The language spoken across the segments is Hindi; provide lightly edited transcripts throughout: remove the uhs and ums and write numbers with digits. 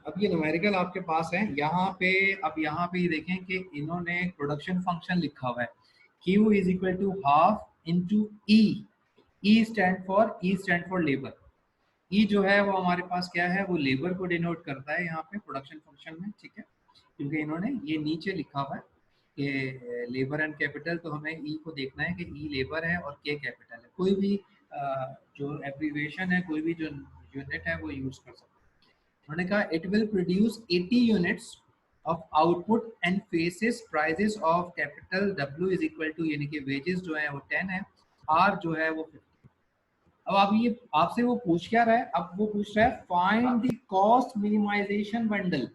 अब ये न्यूमेरिकल आपके पास है यहाँ पे। अब यहाँ पे ये देखें कि इन्होंने प्रोडक्शन फंक्शन लिखा हुआ है, Q is equal to half into E. E stand for labour. E जो है वो हमारे पास क्या है, वो लेबर को डिनोट करता है यहाँ पे प्रोडक्शन फंक्शन में, ठीक है। क्योंकि इन्होंने ये नीचे लिखा हुआ है कि लेबर एंड कैपिटल, तो हमें ई को देखना है कि ई लेबर है और के कैपिटल है। कोई भी जो एब्रीविएशन है, कोई भी जो यूनिट है वो यूज कर सकते हैं। उन्होंने कहा it will produce 80 units of output and faces prices of capital W is equal to, यानी कि वेजेस जो है वो 10 है, आर जो है वो 50। अब आप ये आपसे वो पूछ क्या रहा है, अब वो पूछ रहा है find the cost minimization bundle.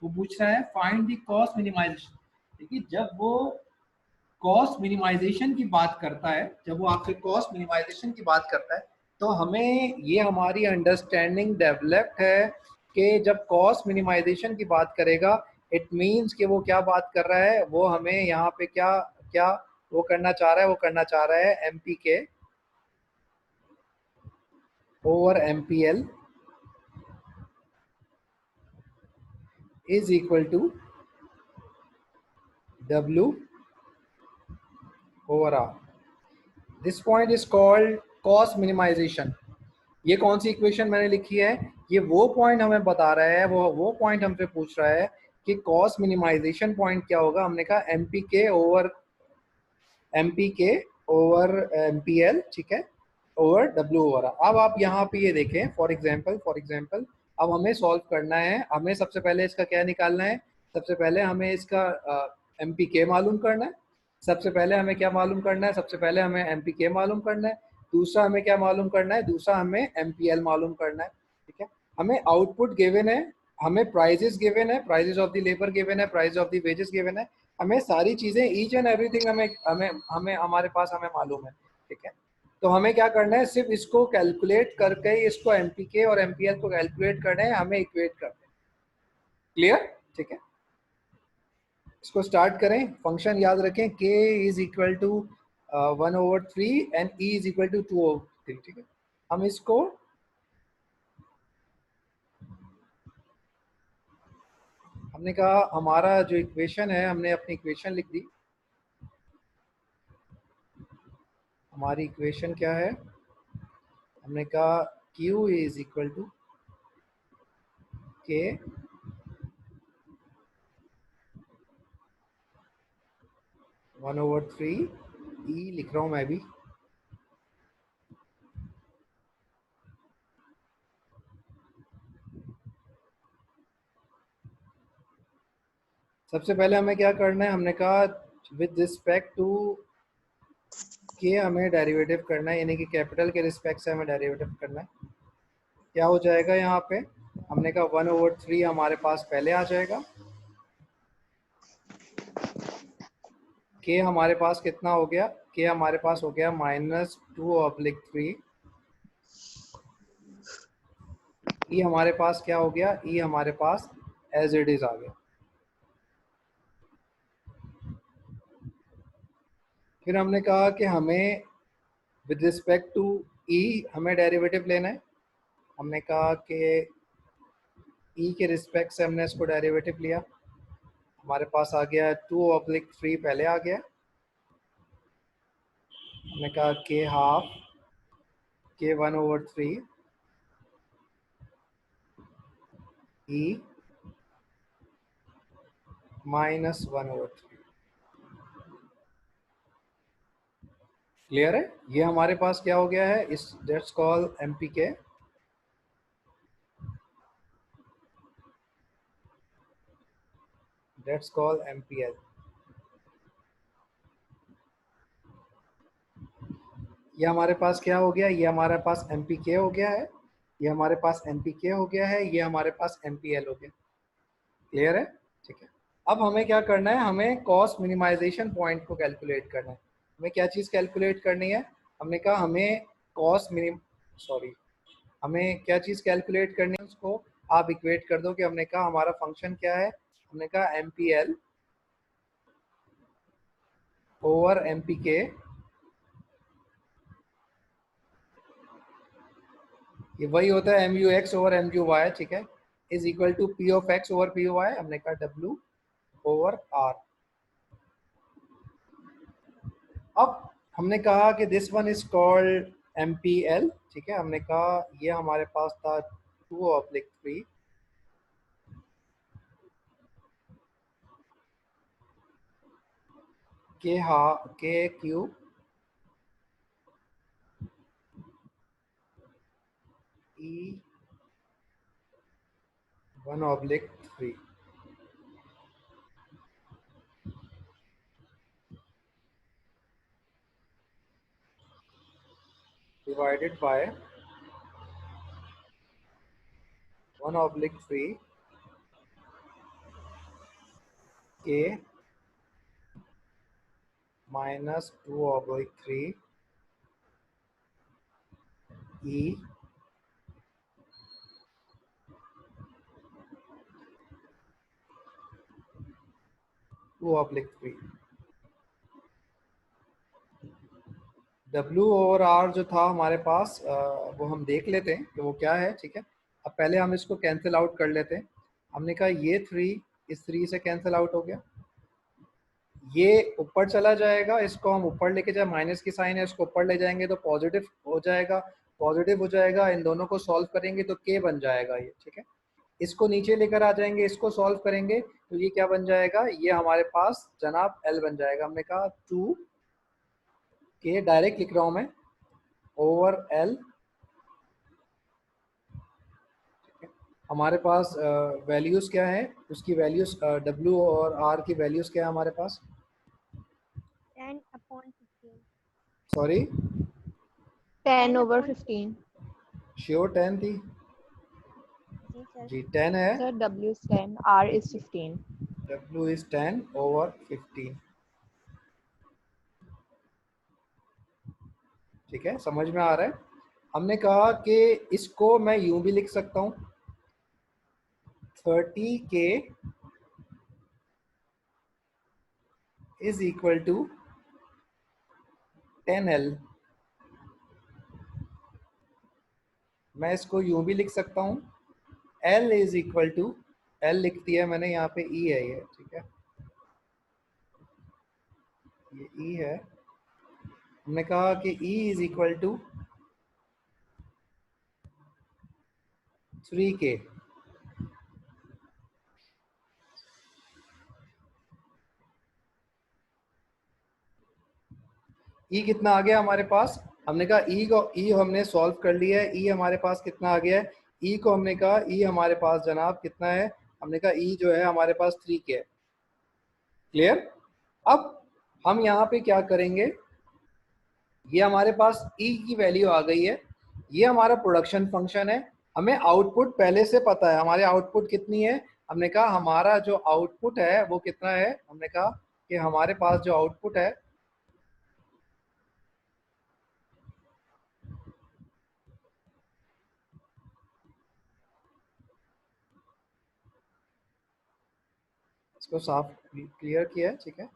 वो पूछ रहा है फाइंड द कॉस्ट मिनिमाइजेशन। देखिए जब वो कॉस्ट मिनिमाइजेशन की बात करता है, जब वो आपसे कॉस्ट मिनिमाइजेशन की बात करता है, तो हमें ये हमारी अंडरस्टैंडिंग डेवलप्ड है कि जब कॉस्ट मिनिमाइजेशन की बात करेगा, इट मींस कि वो क्या बात कर रहा है, वो हमें यहाँ पे क्या क्या वो करना चाह रहा है, वो करना चाह रहा है MPK over MPL is equal to W over R. This point is called cost minimization. ये कौन सी इक्वेशन मैंने लिखी है, ये वो पॉइंट हमें बता रहा है, वो पॉइंट हमसे पूछ रहा है कि कॉस्ट मिनिमाइजेशन पॉइंट क्या होगा। हमने कहा एम पी के ओवर एम पी एल, ठीक है, ओवर डब्ल्यू ओवर आर। अब आप यहाँ पे ये देखें, फॉर एग्जाम्पल अब हमें सॉल्व करना है। हमें सबसे पहले इसका क्या निकालना है, सबसे पहले हमें इसका एम पी के मालूम करना है। सबसे पहले हमें क्या मालूम करना है, सबसे पहले हमें एम पी के मालूम करना है। दूसरा हमें क्या मालूम करना है, दूसरा हमें एम पी एल मालूम करना है, ठीक है। हमें आउटपुट गिवन है, हमें प्राइजेस गिवन है, prices of the labour given है, price of the wages given है। हमें सारी चीजें ईच एंड एवरीथिंग हमें हमें हमें हमारे पास हमें मालूम है, ठीक है। तो हमें क्या करना है, सिर्फ इसको कैलकुलेट करके, इसको एमपीके और एमपीएल को कैलकुलेट करना है, हमें इक्वेट करना है। क्लियर, ठीक है। इसको स्टार्ट करें। फंक्शन याद रखें, k is equal to 1/3 and e is equal to 2/3, ठीक है। हम इसको हमने कहा हमारा जो इक्वेशन है, हमने अपनी इक्वेशन लिख दी। हमारी इक्वेशन क्या है, हमने कहा q is equal to k 1/3 e लिख रहा हूं मैं भी। सबसे पहले हमें क्या करना है, हमने कहा विद रिस्पेक्ट टू के हमें डेरिवेटिव करना है, यानी कि कैपिटल के रिस्पेक्ट से हमें डेरिवेटिव करना है। क्या हो जाएगा यहाँ पे, हमने कहा 1/3 हमारे पास पहले आ जाएगा। के हमारे पास कितना हो गया, के हमारे पास हो गया -2/3। ई हमारे पास क्या हो गया, ई हमारे पास एज इट इज आ गया। फिर हमने कहा कि हमें विद रिस्पेक्ट टू ई हमें डेरिवेटिव लेना है। हमने कहा कि ई के रिस्पेक्ट से हमने इसको डेरिवेटिव लिया, हमारे पास आ गया 2/3 पहले आ गया। हमने कहा के हाफ के 1/3 ई -1/3। क्लियर है, ये हमारे पास क्या हो गया है, इस that's call MPK. That's call MPL. ये हमारे पास क्या हो गया, ये हमारे पास एमपीके हो गया है, ये हमारे पास एमपीके हो गया है, ये हमारे पास एमपीएल हो गया। क्लियर है, ठीक है। अब हमें क्या करना है, हमें कॉस्ट मिनिमाइजेशन पॉइंट को कैलकुलेट करना है। हमें क्या चीज़ कैलकुलेट करनी है, हमने कहा हमें कॉस्ट मिनिम सॉरी हमें क्या चीज़ कैलकुलेट करनी है, उसको आप इक्वेट कर दो कि हमने कहा हमारा फंक्शन क्या है। हमने कहा एमपीएल ओवर एमपीके ये वही होता है MUX ओवर MUY, ठीक है। Is equal to P of X over P of Y, हमने कहा डब्ल्यू ओवर आर। अब हमने कहा कि this one is called M P L, ठीक है। हमने कहा ये हमारे पास था 2/3 के क्यूब ई 1/3 divided by 1/3 के माइनस 2/3 ई 2/3। W ओवर R जो था हमारे पास वो हम देख लेते हैं कि वो क्या है, ठीक है। अब पहले हम इसको कैंसिल आउट कर लेते हैं। हमने कहा ये 3 इस 3 से कैंसिल आउट हो गया, ये ऊपर चला जाएगा, इसको हम ऊपर लेके जाए, माइनस की साइन है, इसको ऊपर ले जाएंगे तो पॉजिटिव हो जाएगा, पॉजिटिव हो जाएगा। इन दोनों को सॉल्व करेंगे तो K बन जाएगा ये, ठीक है। इसको नीचे लेकर आ जाएंगे, इसको सॉल्व करेंगे तो ये क्या बन जाएगा, ये हमारे पास जनाब L बन जाएगा। हमने कहा 2K डायरेक्ट लिख रहा हूँ मैं ओवर L। हमारे पास वैल्यूज़ क्या है, उसकी वैल्यूज़ W और R की वैल्यूज़ क्या है हमारे पास, 10/15। सॉरी 10/15। श्योर 10 थी जी सर। जी, 10 है। Sir W is 10, R is 15। W is 10/15, ठीक है, समझ में आ रहा है। हमने कहा कि इसको मैं यूं भी लिख सकता हूँ 30K is equal to 10L। मैं इसको यूं भी लिख सकता हूँ L is equal to, L लिख दिया मैंने, यहाँ पे E है ये, ठीक है, ये E है। हमने कहा कि E is equal to 3K। E कितना आ गया हमारे पास, हमने कहा E हमने सॉल्व कर लिया है। E हमारे पास कितना आ गया है, E को हमने कहा E हमारे पास जनाब कितना है, हमने कहा E जो है हमारे पास 3K है। क्लियर। अब हम यहाँ पे क्या करेंगे, ये हमारे पास E की वैल्यू आ गई है, ये हमारा प्रोडक्शन फंक्शन है। हमें आउटपुट पहले से पता है, हमारे आउटपुट कितनी है, हमने कहा हमारा जो आउटपुट है वो कितना है, हमने कहा कि हमारे पास जो आउटपुट है इसको साफ क्लियर किया है, ठीक है।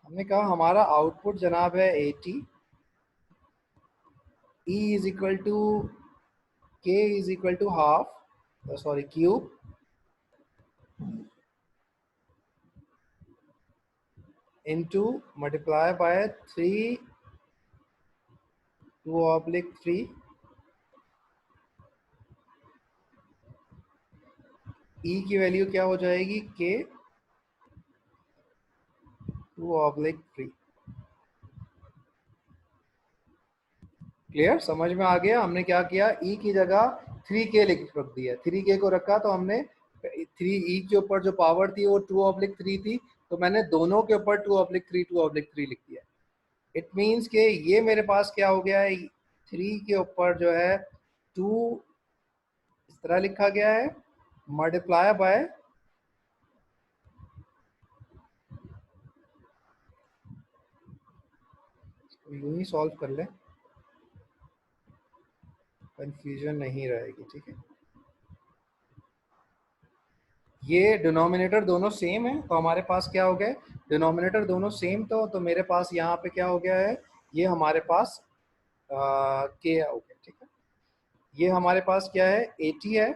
हमने कहा हमारा आउटपुट जनाब है 80, E is equal to K is equal to half, sorry cube, into multiply by 3 2/3। E की वैल्यू क्या हो जाएगी, K 2/3। क्लियर, समझ में आ गया। हमने क्या किया, E की जगह 3K रख दिया, 3K को रखा तो हमने 3E के ऊपर जो पावर थी वो 2/3 थी, तो मैंने दोनों के ऊपर 2/3 लिख दिया। इट मीन्स के ये मेरे पास क्या हो गया है, 3 के ऊपर जो है 2 इस तरह लिखा गया है, मल्टीप्लाई बाय यूं ही सॉल्व कर ले, कंफ्यूजन नहीं रहेगी, ठीक है। ये डिनोमिनेटर दोनों सेम है तो हमारे पास क्या हो गया, डिनोमिनेटर दोनों सेम तो मेरे पास यहाँ पे क्या हो गया है, ये हमारे पास के है, ओके ठीक है। ये हमारे पास क्या है, 80 है।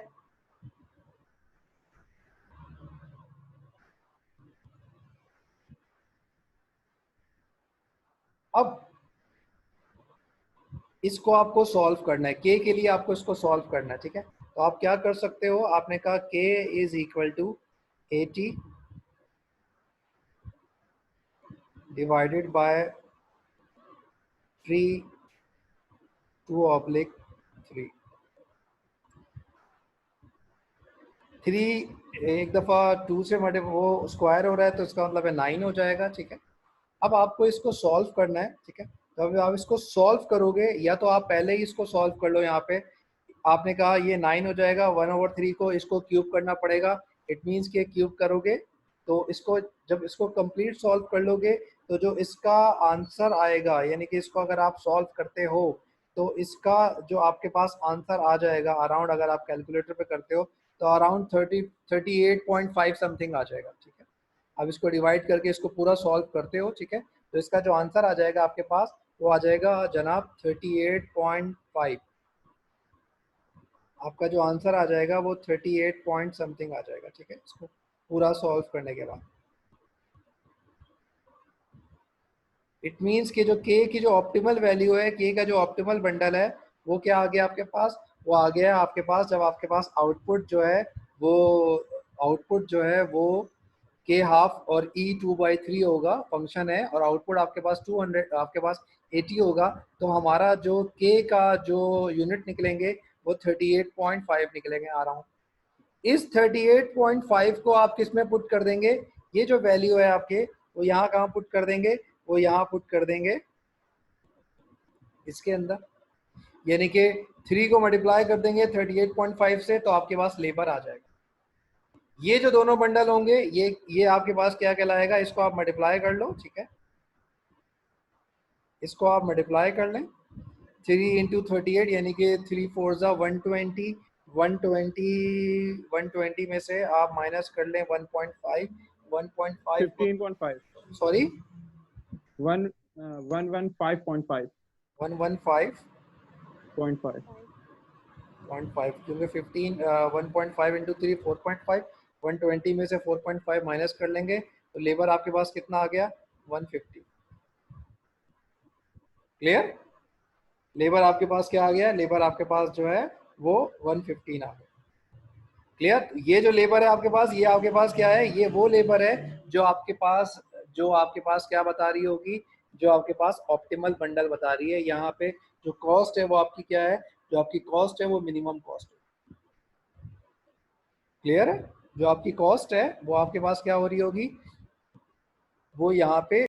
अब इसको आपको सॉल्व करना है, के लिए आपको इसको सॉल्व करना है, ठीक है। तो आप क्या कर सकते हो, आपने कहा K is equal to 80 divided by 3 2/3। 3 एक दफ़ा 2 से मल्टी वो स्क्वायर हो रहा है तो इसका मतलब है 9 हो जाएगा, ठीक है। अब आपको इसको सॉल्व करना है, ठीक है। तो अभी आप इसको सॉल्व करोगे, या तो आप पहले ही इसको सॉल्व कर लो। यहाँ पे आपने कहा ये 9 हो जाएगा, 1/3 को इसको क्यूब करना पड़ेगा। इट मीन्स कि क्यूब करोगे तो इसको, जब इसको कंप्लीट सॉल्व कर लोगे तो जो इसका आंसर आएगा, यानी कि इसको अगर आप सॉल्व करते हो तो इसका जो आपके पास आंसर आ जाएगा अराउंड, अगर आप कैलकुलेटर पे करते हो तो अराउंड 38.5 समथिंग आ जाएगा, ठीक है। अब इसको डिवाइड करके इसको पूरा सॉल्व करते हो, ठीक है। तो इसका जो आंसर आ जाएगा आपके पास वो आ जाएगा जनाब 38.5। आपका जो आंसर आ जाएगा वो 38 पॉइंट समथिंग आ जाएगा, ठीक है, इसको पूरा सॉल्व करने के बाद। इट मीन्स कि जो के की जो ऑप्टिमल वैल्यू है, के का जो ऑप्टिमल बंडल है वो क्या आ गया आपके पास, वो आ गया आपके पास जब आपके पास आउटपुट जो है वो वो के हाफ और E2/3 होगा, फंक्शन है, और आउटपुट आपके पास 200, आपके पास 80 होगा। तो हमारा जो के का जो यूनिट निकलेंगे वो 38.5 निकलेंगे आ रहा हूँ। इस 38.5 को आप किस में पुट कर देंगे, ये जो वैल्यू है आपके वो यहाँ कहाँ पुट कर देंगे, वो यहाँ पुट कर देंगे इसके अंदर, यानी कि 3 को मल्टीप्लाई कर देंगे 38.5 से तो आपके पास लेबर आ जाएगा। ये जो दोनों बंडल होंगे ये आपके पास क्या कहलाएगा, इसको आप मल्टीप्लाई कर लो, ठीक है। इसको आप मल्टीप्लाई कर लें 3 इंटू 38, यानी कि 3 4 ज़ा 120, 120 में से आप माइनस कर लें 1.5, 1.5 15.5 सॉरी 115.5 115.5 क्योंकि 1.5 इंटू 3 4.5, 120 में से 4.5 माइनस कर लेंगे तो लेबर आपके पास कितना आ गया 150। क्लियर, लेबर आपके पास क्या आ गया, लेबर आपके पास जो है वो 115 आ गया। क्लियर, ये जो लेबर है आपके पास, ये आपके पास क्या है, ये वो लेबर है जो आपके पास क्या बता रही होगी, जो आपके पास ऑप्टिमल बंडल बता रही है। यहाँ पे जो कॉस्ट है वो आपकी क्या है, जो आपकी कॉस्ट है वो मिनिमम कॉस्ट है। क्लियर है, जो आपकी कॉस्ट है वो आपके पास क्या हो रही होगी, वो यहाँ पे